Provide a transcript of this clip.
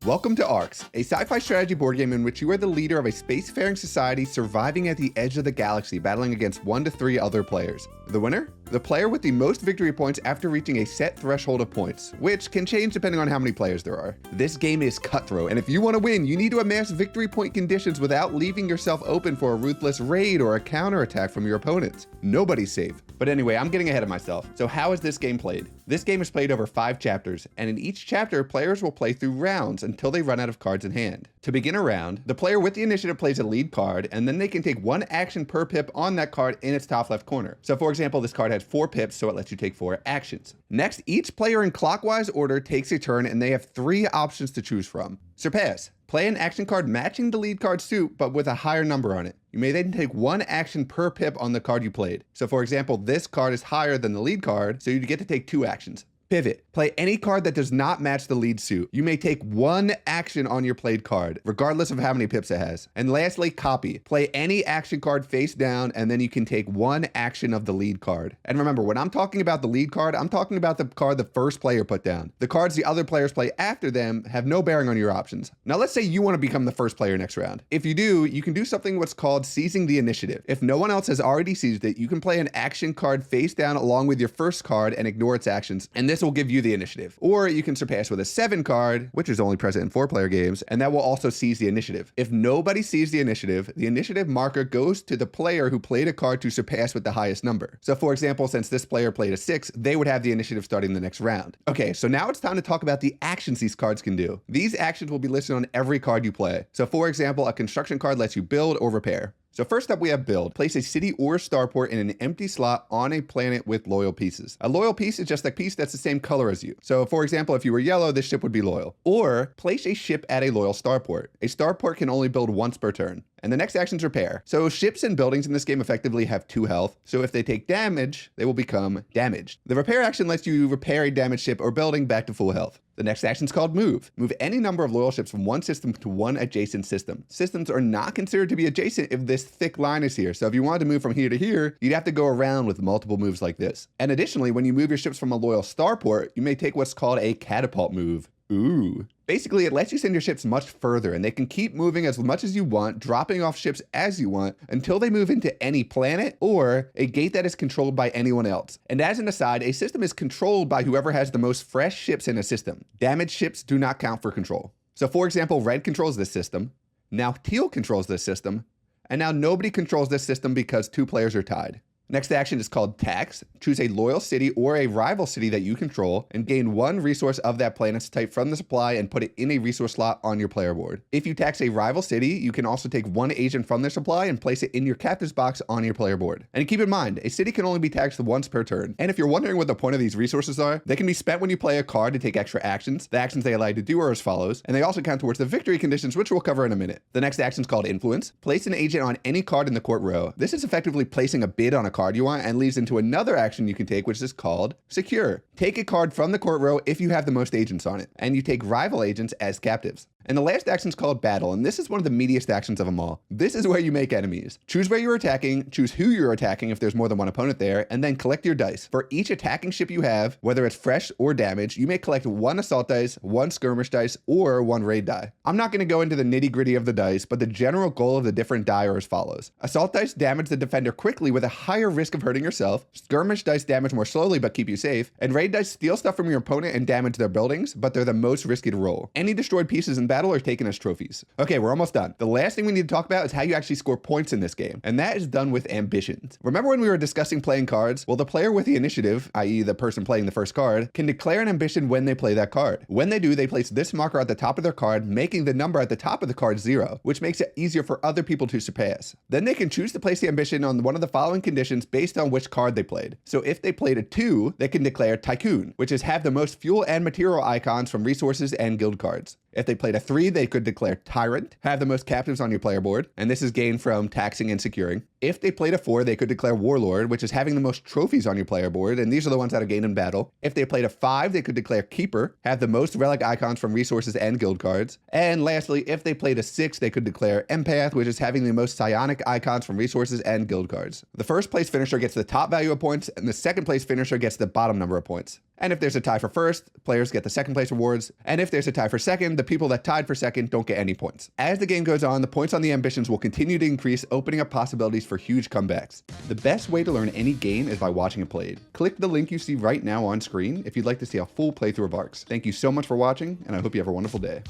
Welcome to Arcs, a sci-fi strategy board game in which you are the leader of a spacefaring society surviving at the edge of the galaxy, battling against 1 to 3 other players. The winner? The player with the most victory points after reaching a set threshold of points, which can change depending on how many players there are. This game is cutthroat, and if you want to win, you need to amass victory point conditions without leaving yourself open for a ruthless raid or a counterattack from your opponents. Nobody's safe. But anyway, I'm getting ahead of myself. So how is this game played? This game is played over 5 chapters, and in each chapter, players will play through rounds until they run out of cards in hand. To begin a round, the player with the initiative plays a lead card, and then they can take 1 action per pip on that card in its top left corner. So for example, this card has 4 pips, so it lets you take 4 actions. Next, each player in clockwise order takes a turn, and they have 3 options to choose from. Surpass. Play an action card matching the lead card suit, but with a higher number on it. You may then take 1 action per pip on the card you played. So for example, this card is higher than the lead card, so you get to take 2 actions. Pivot. Play any card that does not match the lead suit. You may take 1 action on your played card, regardless of how many pips it has. And lastly, copy. Play any action card face down, and then you can take 1 action of the lead card. And remember, when I'm talking about the lead card, I'm talking about the card the first player put down. The cards the other players play after them have no bearing on your options. Now let's say you want to become the first player next round. If you do, you can do something what's called seizing the initiative. If no one else has already seized it, you can play an action card face down along with your first card and ignore its actions, and this will give you the initiative. Or you can surpass with a 7 card, which is only present in 4-player games, and that will also seize the initiative. If nobody sees the initiative marker goes to the player who played a card to surpass with the highest number. So for example, since this player played a 6, they would have the initiative starting the next round. Okay, so now it's time to talk about the actions these cards can do. These actions will be listed on every card you play. So for example, a construction card lets you build or repair. So first up we have build. Place a city or starport in an empty slot on a planet with loyal pieces. A loyal piece is just a piece that's the same color as you. So for example, if you were yellow, this ship would be loyal. Or place a ship at a loyal starport. A starport can only build once per turn. And the next action's repair. So ships and buildings in this game effectively have 2 health. So if they take damage, they will become damaged. The repair action lets you repair a damaged ship or building back to full health. The next action is called move. Move any number of loyal ships from one system to one adjacent system. Systems are not considered to be adjacent if this thick line is here. So if you wanted to move from here to here, you'd have to go around with multiple moves like this. And additionally, when you move your ships from a loyal starport, you may take what's called a catapult move. Ooh. Basically, it lets you send your ships much further, and they can keep moving as much as you want, dropping off ships as you want, until they move into any planet or a gate that is controlled by anyone else. And as an aside, a system is controlled by whoever has the most fresh ships in a system. Damaged ships do not count for control. So for example, red controls this system, now teal controls this system, and now nobody controls this system because 2 players are tied. Next action is called tax. Choose a loyal city or a rival city that you control and gain 1 resource of that planet's type from the supply and put it in a resource slot on your player board. If you tax a rival city, you can also take 1 agent from their supply and place it in your captive's box on your player board. And keep in mind, a city can only be taxed once per turn. And if you're wondering what the point of these resources are, they can be spent when you play a card to take extra actions. The actions they allow you to do are as follows, and they also count towards the victory conditions, which we'll cover in a minute. The next action is called influence. Place an agent on any card in the court row. This is effectively placing a bid on a card you want and leads into another action you can take, which is called secure. Take a card from the court row if you have the most agents on it, and you take rival agents as captives. And the last action is called battle, and this is one of the meatiest actions of them all. This is where you make enemies. Choose where you're attacking, choose who you're attacking if there's more than one opponent there, and then collect your dice. For each attacking ship you have, whether it's fresh or damaged, you may collect 1 assault dice, 1 skirmish dice, or 1 raid die. I'm not going to go into the nitty-gritty of the dice, but the general goal of the different die are as follows. Assault dice damage the defender quickly with a higher risk of hurting yourself. Skirmish dice damage more slowly but keep you safe. And raid dice steal stuff from your opponent and damage their buildings, but they're the most risky to roll. Any destroyed pieces in battle are taken as trophies. Okay, we're almost done. The last thing we need to talk about is how you actually score points in this game, and that is done with ambitions. Remember when we were discussing playing cards? Well, the player with the initiative, i.e. the person playing the first card, can declare an ambition when they play that card. When they do, they place this marker at the top of their card, making the number at the top of the card 0, which makes it easier for other people to surpass. Then they can choose to place the ambition on one of the following conditions based on which card they played. So if they played a 2, they can declare Tycoon, which is have the most fuel and material icons from resources and guild cards. If they played a 3, they could declare Tyrant, have the most captives on your player board, and this is gained from taxing and securing. If they played a 4, they could declare Warlord, which is having the most trophies on your player board, and these are the ones that are gained in battle. If they played a 5, they could declare Keeper, have the most relic icons from resources and guild cards. And lastly, if they played a 6, they could declare Empath, which is having the most psionic icons from resources and guild cards. The first place finisher gets the top value of points, and the second place finisher gets the bottom number of points. And if there's a tie for first, players get the second place rewards. And if there's a tie for second, the people that tied for second don't get any points. As the game goes on, the points on the ambitions will continue to increase, opening up possibilities for huge comebacks. The best way to learn any game is by watching it played. Click the link you see right now on screen if you'd like to see a full playthrough of ARX. Thank you so much for watching, and I hope you have a wonderful day.